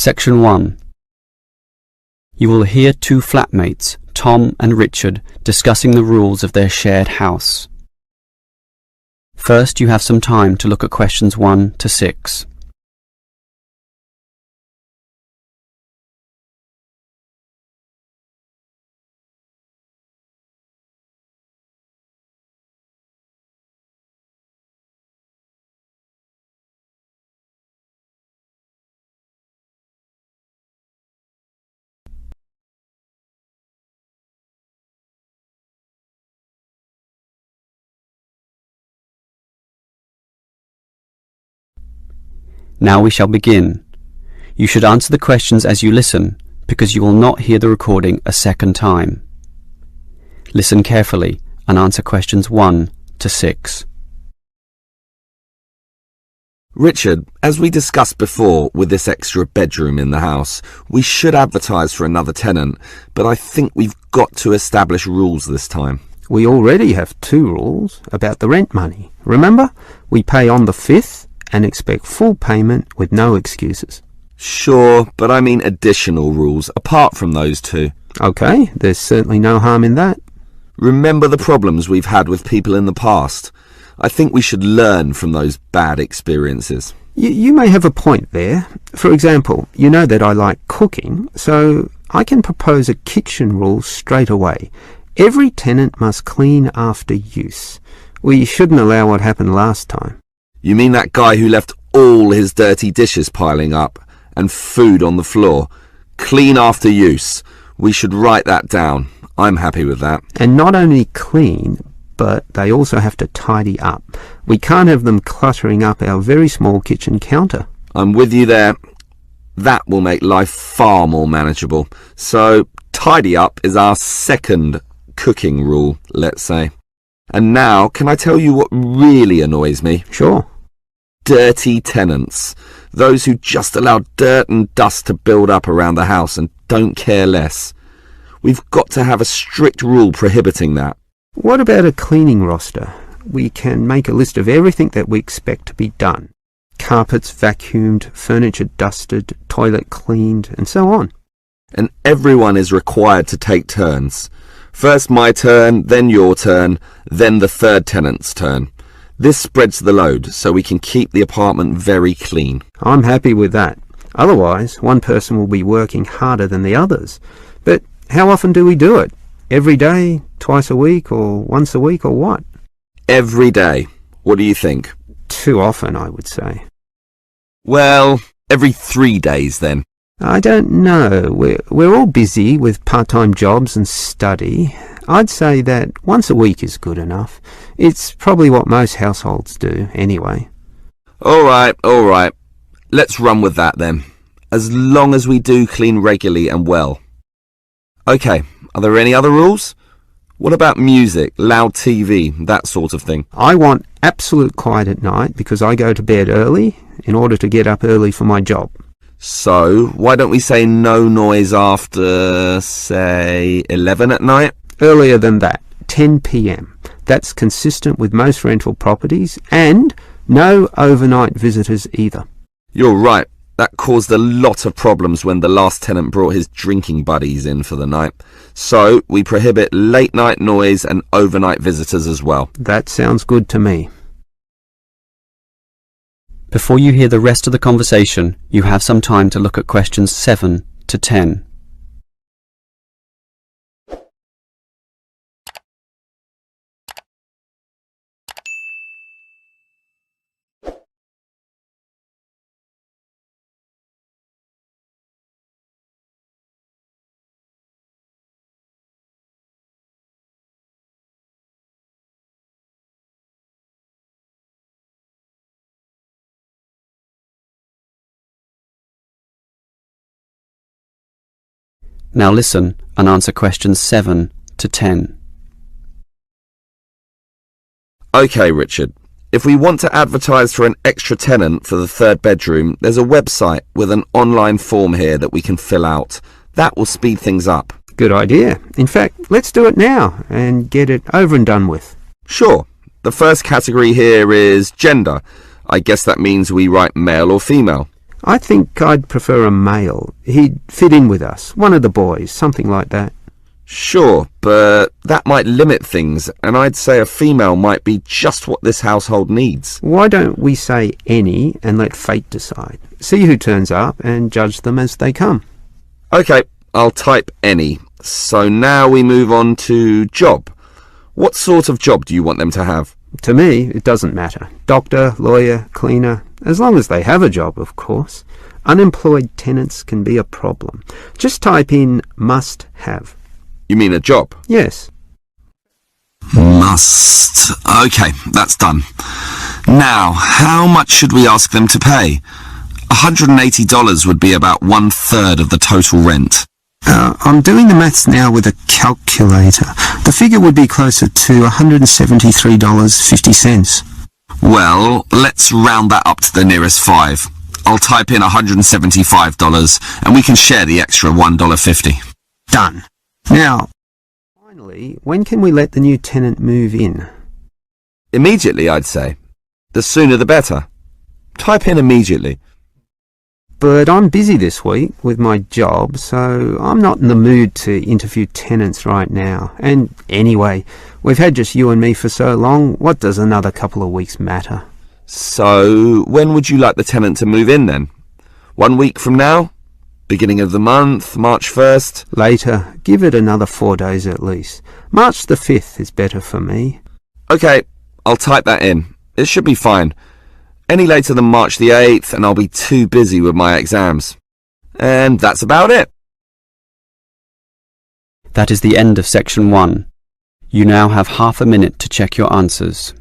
Section 1. You will hear two flatmates, Tom and Richard, discussing the rules of their shared house. First, you have some time to look at questions 1 to 6. Now we shall begin. You should answer the questions as you listen, because you will not hear the recording a second time. Listen carefully and answer questions 1 to 6. Richard, as we discussed before with this extra bedroom in the house, we should advertise for another tenant, but I think we've got to establish rules this time. We already have 2 rules about the rent money. Remember? We pay on the 5th and expect full payment with no excuses. Sure, but I mean additional rules apart from those 2. Okay, there's certainly no harm in that. Remember the problems we've had with people in the past. I think we should learn from those bad experiences. You may have a point there. For example, you know that I like cooking, so I can propose a kitchen rule straight away. Every tenant must clean after use. We shouldn't allow what happened last time. You mean that guy who left all his dirty dishes piling up and food on the floor? Clean after use. We should write that down. I'm happy with that. And not only clean, but they also have to tidy up. We can't have them cluttering up our very small kitchen counter. I'm with you there. That will make life far more manageable. So, tidy up is our second cooking rule, let's say. And now, can I tell you what really annoys me? Sure. Dirty tenants. Those who just allow dirt and dust to build up around the house and don't care less. We've got to have a strict rule prohibiting that. What about a cleaning roster? We can make a list of everything that we expect to be done. Carpets vacuumed, furniture dusted, toilet cleaned, and so on. And everyone is required to take turns. First my turn, then your turn, then the third tenant's turn. This spreads the load, so we can keep the apartment very clean. I'm happy with that. Otherwise, one person will be working harder than the others. But how often do we do it? Every day, twice a week, or once a week, or what? Every day. What do you think? Too often, I would say. Well, every 3 days then. I don't know. We're all busy with part-time jobs and study. I'd say that once a week is good enough. It's probably what most households do, anyway. All right. Let's run with that then. As long as we do clean regularly and well. Okay, are there any other rules? What about music, loud TV, that sort of thing? I want absolute quiet at night because I go to bed early in order to get up early for my job. So, why don't we say no noise after, say, 11 at night? Earlier than that, 10 p.m. That's consistent with most rental properties, and no overnight visitors either. You're right. That caused a lot of problems when the last tenant brought his drinking buddies in for the night. So, we prohibit late night noise and overnight visitors as well. That sounds good to me. Before you hear the rest of the conversation, you have some time to look at questions 7 to 10. Now listen and answer questions 7 to 10. Okay, Richard. If we want to advertise for an extra tenant for the third bedroom, there's a website with an online form here that we can fill out. That will speed things up. Good idea. In fact, let's do it now and get it over and done with. Sure. The first category here is gender. I guess that means we write male or female. I think I'd prefer a male. He'd fit in with us, one of the boys, something like that. Sure, but that might limit things, and I'd say a female might be just what this household needs. Why don't we say any and let fate decide? See who turns up and judge them as they come. Okay, I'll type any. So now we move on to job. What sort of job do you want them to have? To me, it doesn't matter. Doctor, lawyer, cleaner, as long as they have a job, of course. Unemployed tenants can be a problem. Just type in must have. You mean a job? Yes. Must. Okay, that's done. Now, how much should we ask them to pay? $180 would be about 1/3 of the total rent. I'm doing the maths now with a calculator. The figure would be closer to $173.50. Well, let's round that up to the nearest 5. I'll type in $175 and we can share the extra $1.50. Done. Now, finally, when can we let the new tenant move in? Immediately, I'd say. The sooner the better. Type in immediately. But I'm busy this week with my job, so I'm not in the mood to interview tenants right now. And anyway, we've had just you and me for so long, what does another couple of weeks matter? So, when would you like the tenant to move in then? 1 week from now? Beginning of the month, March 1st? Later. Give it another 4 days at least. March the 5th is better for me. Okay, I'll type that in. It should be fine. Any later than March the 8th and I'll be too busy with my exams. And that's about it. That is the end of section 1. You now have half a minute to check your answers.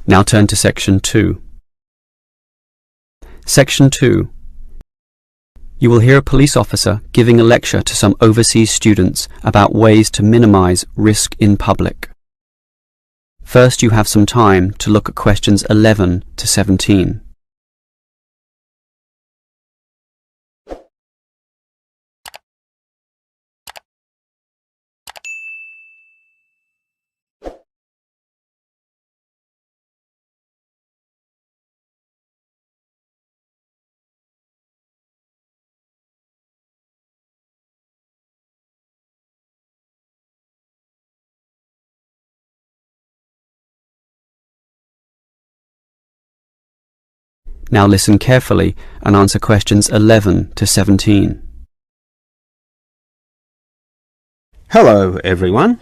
Now turn to section 2. Section 2. You will hear a police officer giving a lecture to some overseas students about ways to minimize risk in public. First, you have some time to look at questions 11 to 17. Now listen carefully and answer questions 11 to 17. Hello, everyone.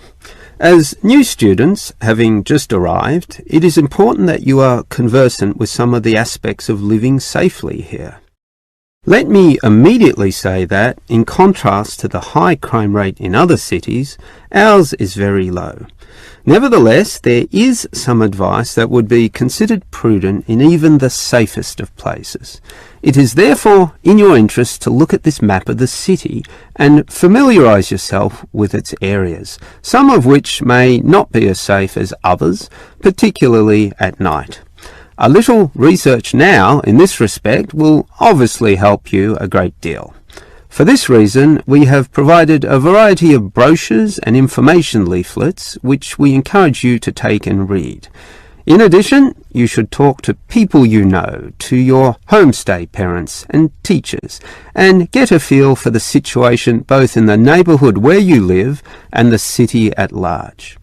As new students, having just arrived, it is important that you are conversant with some of the aspects of living safely here. Let me immediately say that, in contrast to the high crime rate in other cities, ours is very low. Nevertheless, there is some advice that would be considered prudent in even the safest of places. It is therefore in your interest to look at this map of the city and familiarise yourself with its areas, some of which may not be as safe as others, particularly at night. A little research now in this respect will obviously help you a great deal. For this reason, we have provided a variety of brochures and information leaflets which we encourage you to take and read. In addition, you should talk to people you know, to your homestay parents and teachers, and get a feel for the situation both in the neighbourhood where you live and the city at large.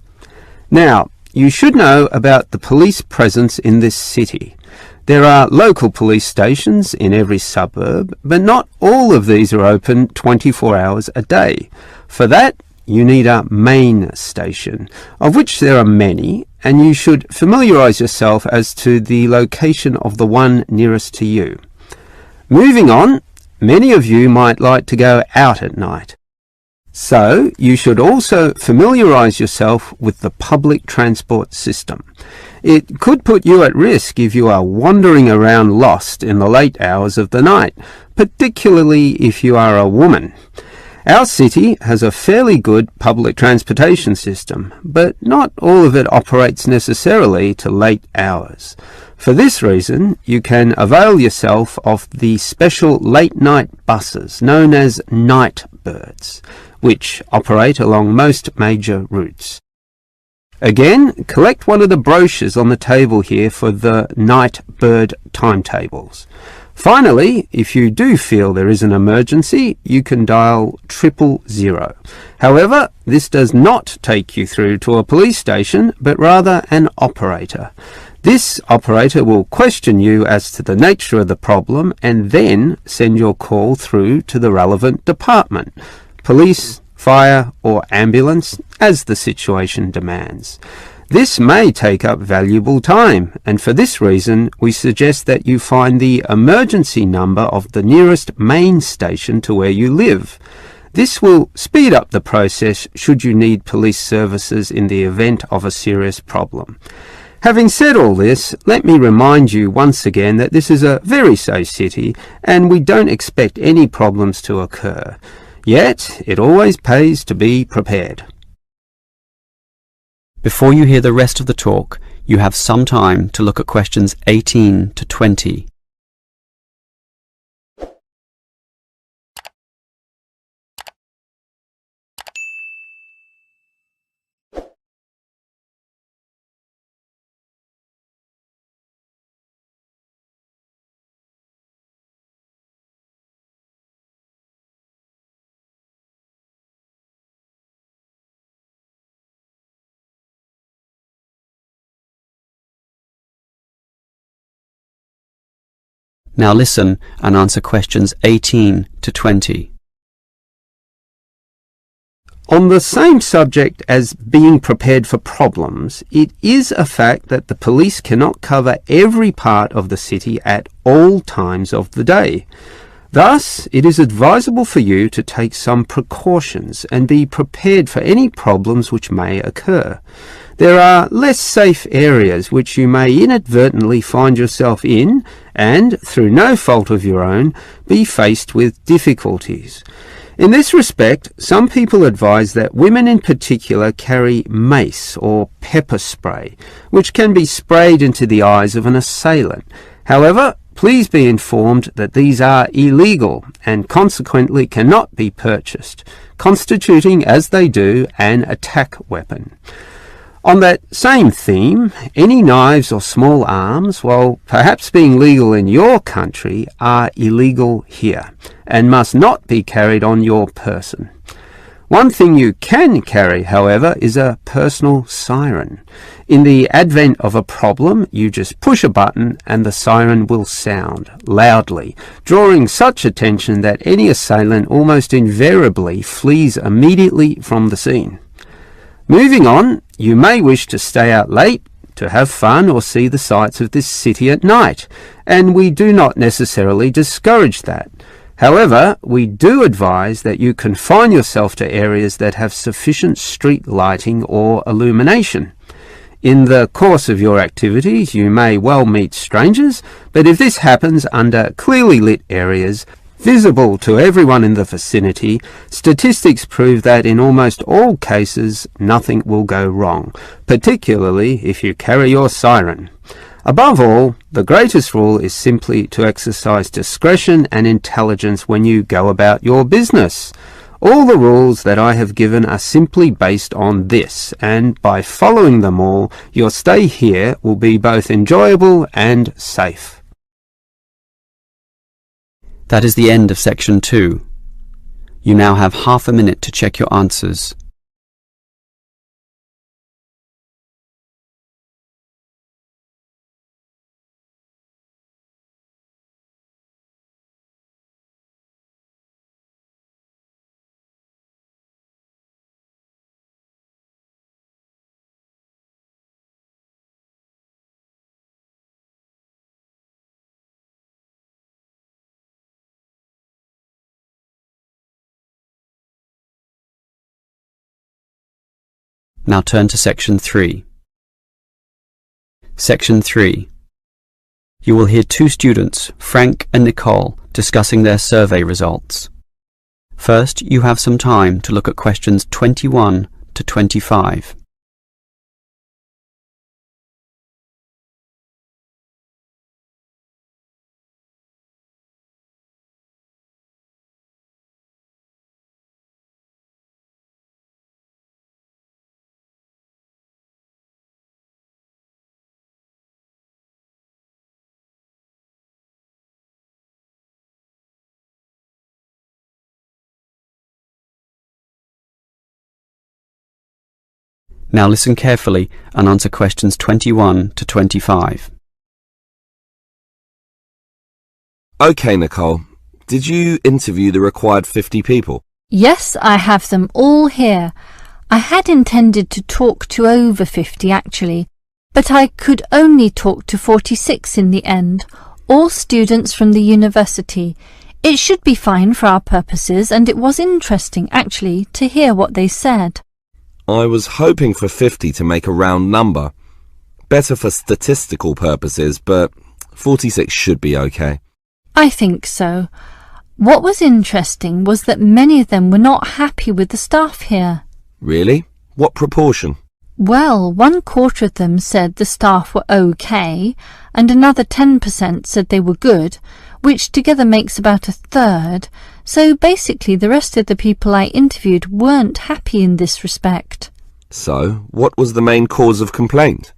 Now, you should know about the police presence in this city. There are local police stations in every suburb, but not all of these are open 24 hours a day. For that, you need a main station, of which there are many, and you should familiarise yourself as to the location of the one nearest to you. Moving on, many of you might like to go out at night. So, you should also familiarise yourself with the public transport system. It could put you at risk if you are wandering around lost in the late hours of the night, particularly if you are a woman. Our city has a fairly good public transportation system, but not all of it operates necessarily to late hours. For this reason, you can avail yourself of the special late-night buses known as night birds, which operate along most major routes. Again, collect one of the brochures on the table here for the night bird timetables. Finally, if you do feel there is an emergency, you can dial 000. However, this does not take you through to a police station, but rather an operator. This operator will question you as to the nature of the problem and then send your call through to the relevant department, police, fire, or ambulance, as the situation demands. This may take up valuable time, and for this reason we suggest that you find the emergency number of the nearest main station to where you live. This will speed up the process should you need police services in the event of a serious problem. Having said all this, let me remind you once again that this is a very safe city and we don't expect any problems to occur. Yet, it always pays to be prepared. Before you hear the rest of the talk, you have some time to look at questions 18 to 20. Now listen and answer questions 18 to 20. On the same subject as being prepared for problems, it is a fact that the police cannot cover every part of the city at all times of the day. Thus, it is advisable for you to take some precautions and be prepared for any problems which may occur. There are less safe areas which you may inadvertently find yourself in and, through no fault of your own, be faced with difficulties. In this respect, some people advise that women in particular carry mace or pepper spray, which can be sprayed into the eyes of an assailant. However, please be informed that these are illegal and consequently cannot be purchased, constituting, as they do, an attack weapon. On that same theme, any knives or small arms, while perhaps being legal in your country, are illegal here and must not be carried on your person. One thing you can carry, however, is a personal siren. In the advent of a problem, you just push a button and the siren will sound loudly, drawing such attention that any assailant almost invariably flees immediately from the scene. Moving on, you may wish to stay out late, to have fun or see the sights of this city at night, and we do not necessarily discourage that. However, we do advise that you confine yourself to areas that have sufficient street lighting or illumination. In the course of your activities, you may well meet strangers, but if this happens under clearly lit areas, visible to everyone in the vicinity, statistics prove that in almost all cases nothing will go wrong, particularly if you carry your siren. Above all, the greatest rule is simply to exercise discretion and intelligence when you go about your business. All the rules that I have given are simply based on this, and by following them all, your stay here will be both enjoyable and safe. That is the end of section 2. You now have half a minute to check your answers. Now turn to Section 3. Section 3. You will hear two students, Frank and Nicole, discussing their survey results. First, you have some time to look at questions 21 to 25. Now listen carefully and answer questions 21 to 25. Okay, Nicole. Did you interview the required 50 people? Yes, I have them all here. I had intended to talk to over 50 actually, but I could only talk to 46 in the end, all students from the university. It should be fine for our purposes, and it was interesting actually to hear what they said. I was hoping for 50 to make a round number. Better for statistical purposes, but 46 should be okay. I think so. What was interesting was that many of them were not happy with the staff here. Really? What proportion? Well, 1/4 of them said the staff were okay, and another 10% said they were good, which together makes about 1/3. So basically the rest of the people I interviewed weren't happy in this respect. So, what was the main cause of complaint?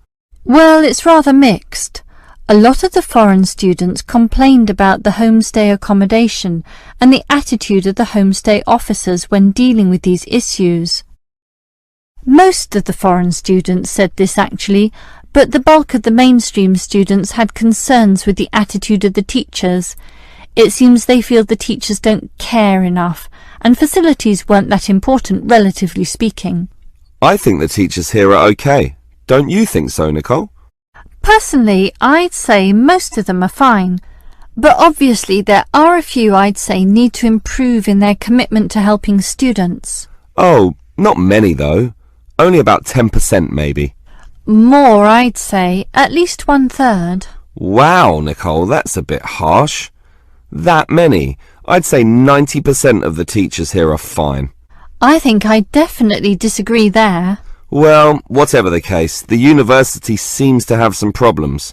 Well, it's rather mixed. A lot of the foreign students complained about the homestay accommodation and the attitude of the homestay officers when dealing with these issues. Most of the foreign students said this actually, but the bulk of the mainstream students had concerns with the attitude of the teachers. It seems they feel the teachers don't care enough, and facilities weren't that important, relatively speaking. I think the teachers here are okay. Don't you think so, Nicole? Personally, I'd say most of them are fine, but obviously there are a few I'd say need to improve in their commitment to helping students. Oh, not many though. Only about 10% maybe. More, I'd say, at least 1/3. Wow, Nicole, that's a bit harsh. That many? I'd say 90% of the teachers here are fine. I think I definitely disagree there. Well, whatever the case, the university seems to have some problems.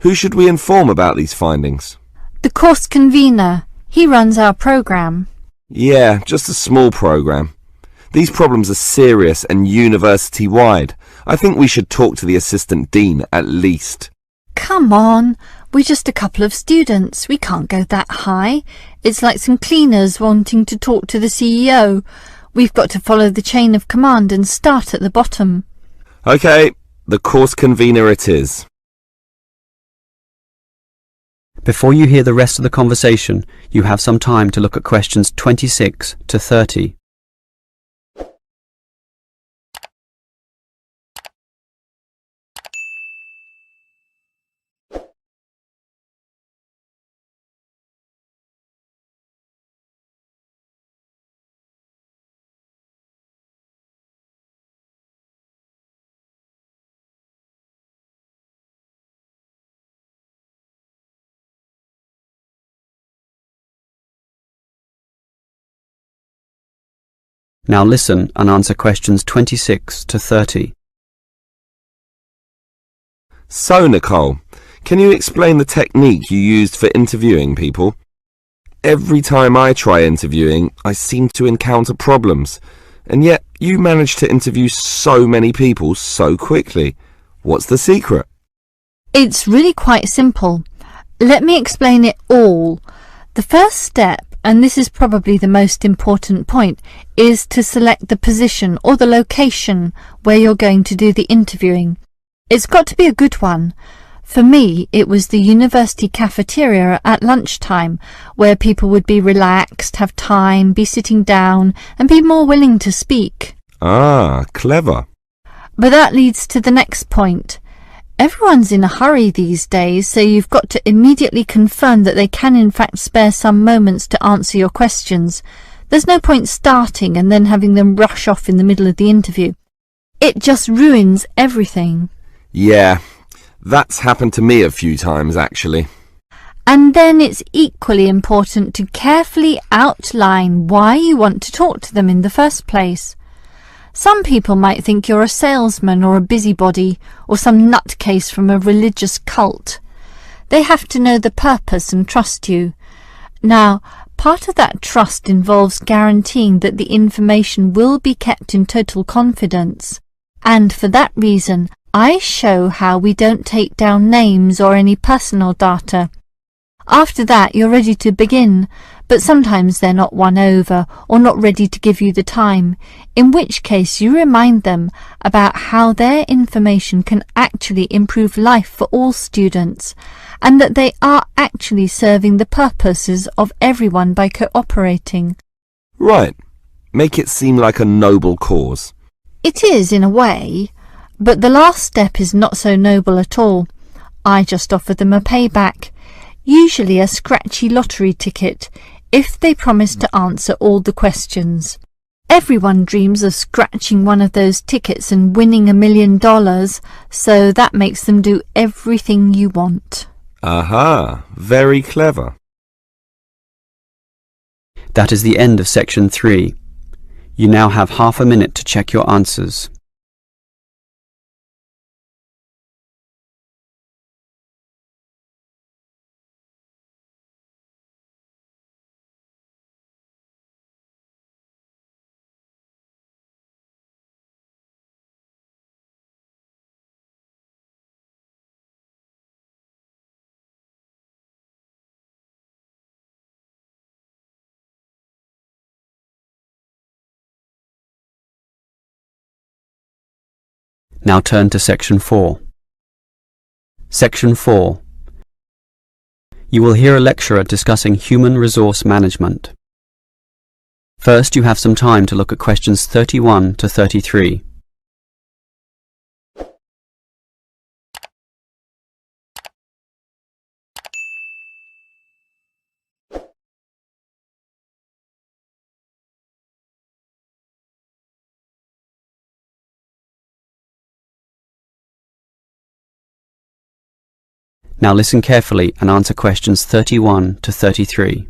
Who should we inform about these findings? The course convener. He runs our programme. Yeah, just a small program. These problems are serious and university-wide. I think we should talk to the assistant dean at least. Come on, we're just a couple of students. We can't go that high. It's like some cleaners wanting to talk to the CEO. We've got to follow the chain of command and start at the bottom. Okay, the course convener it is. Before you hear the rest of the conversation, you have some time to look at questions 26 to 30. Now listen and answer questions 26 to 30. So, Nicole, can you explain the technique you used for interviewing people? Every time I try interviewing, I seem to encounter problems, and yet you manage to interview so many people so quickly. What's the secret? It's really quite simple. Let me explain it all. The first step, and this is probably the most important point, is to select the position or the location where you're going to do the interviewing. It's got to be a good one. For me, it was the university cafeteria at lunchtime, where people would be relaxed, have time, be sitting down, and be more willing to speak. Ah, clever. But that leads to the next point. Everyone's in a hurry these days, so you've got to immediately confirm that they can in fact spare some moments to answer your questions. There's no point starting and then having them rush off in the middle of the interview. It just ruins everything. Yeah, that's happened to me a few times actually. And then it's equally important to carefully outline why you want to talk to them in the first place. Some people might think you're a salesman or a busybody or some nutcase from a religious cult. They have to know the purpose and trust you. Now, part of that trust involves guaranteeing that the information will be kept in total confidence. And for that reason, I show how we don't take down names or any personal data. After that, you're ready to begin, but sometimes they're not won over or not ready to give you the time, in which case you remind them about how their information can actually improve life for all students, and that they are actually serving the purposes of everyone by cooperating. Right. Make it seem like a noble cause. It is in a way, but the last step is not so noble at all. I just offer them a payback. Usually a scratchy lottery ticket, if they promise to answer all the questions. Everyone dreams of scratching one of those tickets and winning $1 million, so that makes them do everything you want. Aha, very clever. That is the end of section 3. You now have half a minute to check your answers. Now turn to section 4. Section 4. You will hear a lecturer discussing human resource management. First, you have some time to look at questions 31 to 33. Now listen carefully and answer questions 31 to 33.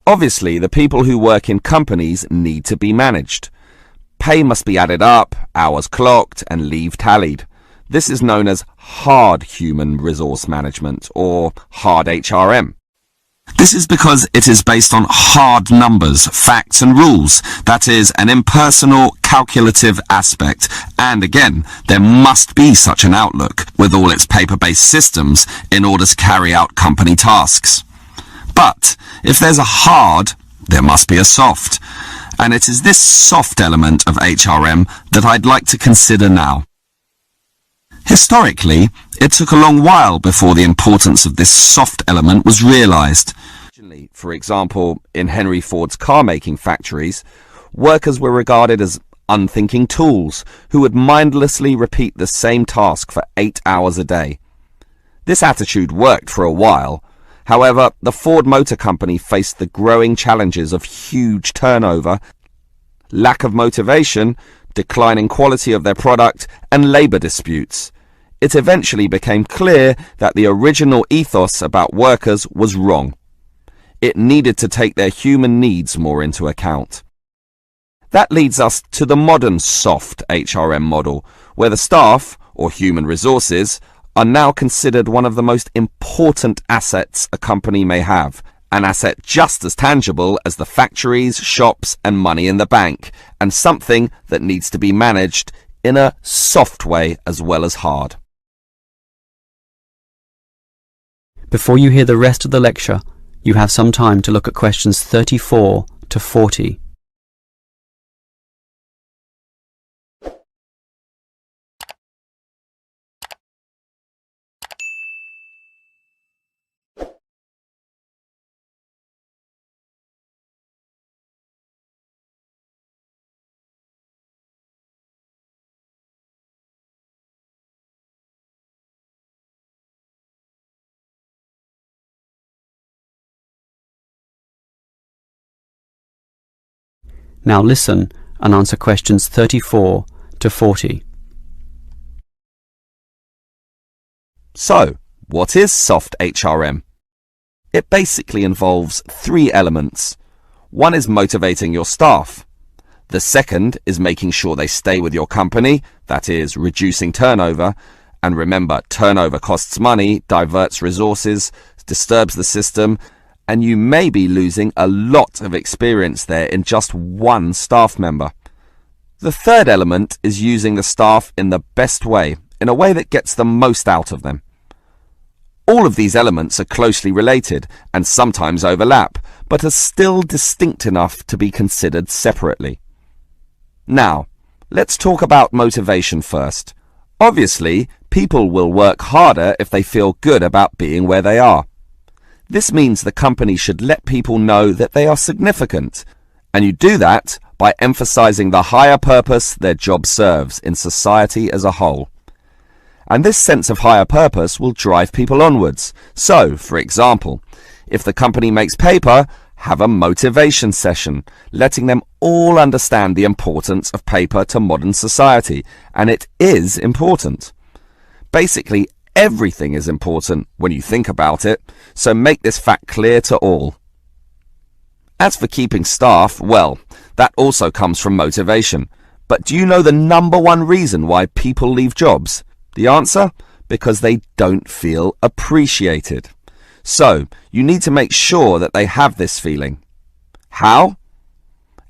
Obviously, the people who work in companies need to be managed. Pay must be added up, hours clocked, and leave tallied. This is known as hard human resource management, or hard HRM. This is because it is based on hard numbers, facts and rules. That is an impersonal, calculative aspect. And again, there must be such an outlook with all its paper-based systems in order to carry out company tasks. But if there's a hard, there must be a soft. And it is this soft element of HRM that I'd like to consider now. Historically, it took a long while before the importance of this soft element was realized. For example, in Henry Ford's car-making factories, workers were regarded as unthinking tools who would mindlessly repeat the same task for 8 hours a day. This attitude worked for a while. However, the Ford Motor Company faced the growing challenges of huge turnover, lack of motivation, declining quality of their product, and labor disputes. It eventually became clear that the original ethos about workers was wrong. It needed to take their human needs more into account. That leads us to the modern soft HRM model, where the staff, or human resources, are now considered one of the most important assets a company may have, an asset just as tangible as the factories, shops, and money in the bank, and something that needs to be managed in a soft way as well as hard. Before you hear the rest of the lecture, you have some time to look at questions 34 to 40. Now listen and answer questions 34 to 40. So, what is soft HRM? It basically involves 3 elements. One is motivating your staff. The second is making sure they stay with your company, that is, reducing turnover. And remember, turnover costs money, diverts resources, disturbs the system, and you may be losing a lot of experience there in just one staff member. The third element is using the staff in the best way, in a way that gets the most out of them. All of these elements are closely related and sometimes overlap, but are still distinct enough to be considered separately. Now, let's talk about motivation first. Obviously, people will work harder if they feel good about being where they are. This means the company should let people know that they are significant, and you do that by emphasizing the higher purpose their job serves in society as a whole. And this sense of higher purpose will drive people onwards. So, for example, if the company makes paper, have a motivation session, letting them all understand the importance of paper to modern society, and it is important. Basically, everything is important when you think about it, so make this fact clear to all. As for keeping staff, well, that also comes from motivation. But do you know the number one reason why people leave jobs? The answer? Because they don't feel appreciated. So, you need to make sure that they have this feeling. How?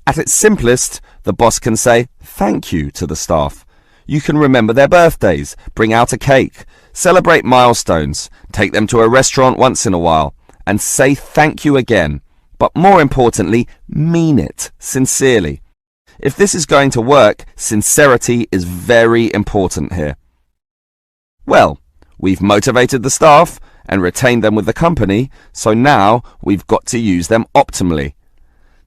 At its simplest, the boss can say thank you to the staff. You can remember their birthdays, bring out a cake, celebrate milestones, take them to a restaurant once in a while, and say thank you again. But more importantly, mean it sincerely. If this is going to work, sincerity is very important here. Well, we've motivated the staff and retained them with the company, so now we've got to use them optimally.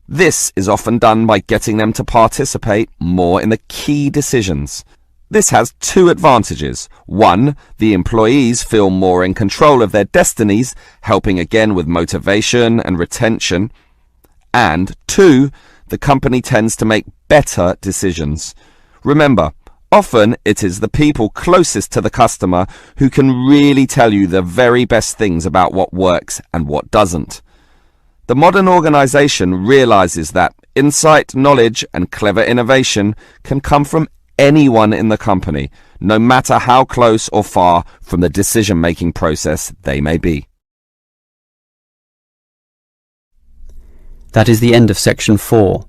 This is often done by getting them to participate more in the key decisions. This has 2 advantages. 1, the employees feel more in control of their destinies, helping again with motivation and retention. And 2, the company tends to make better decisions. Remember, often it is the people closest to the customer who can really tell you the very best things about what works and what doesn't. The modern organization realizes that insight, knowledge, and clever innovation can come from anyone in the company, no matter how close or far from the decision-making process they may be. That is the end of section 4.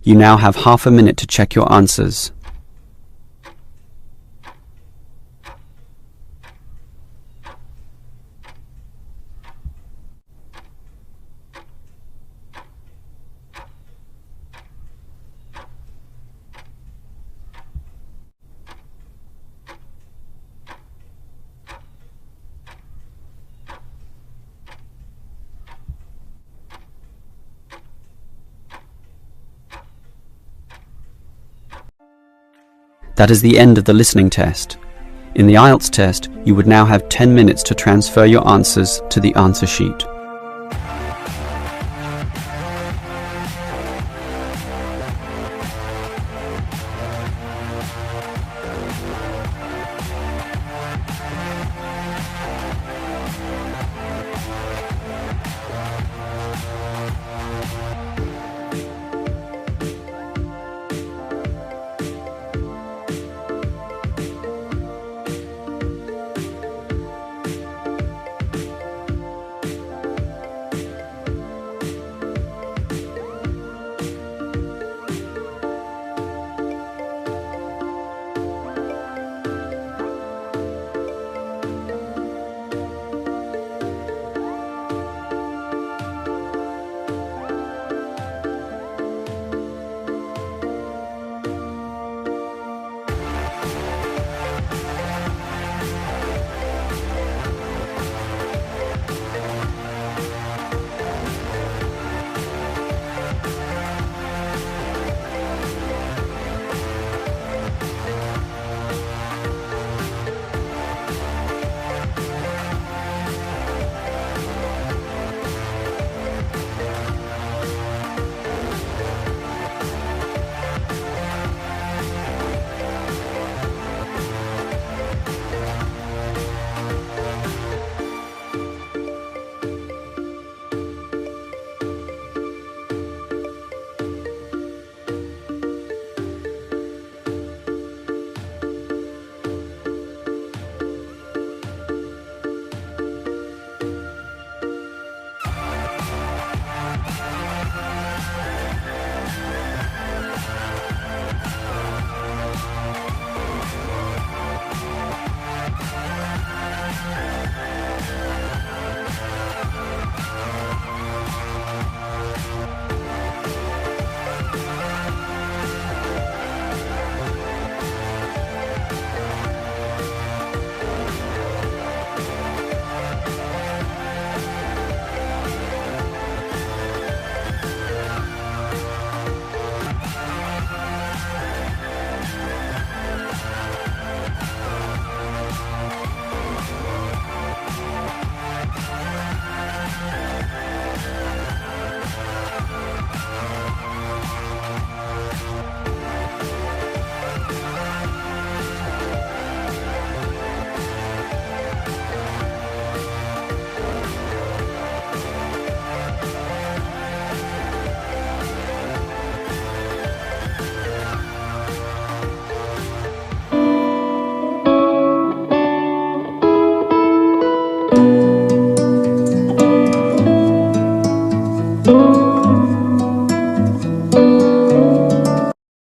You now have half a minute to check your answers. That is the end of the listening test. In the IELTS test, you would now have 10 minutes to transfer your answers to the answer sheet.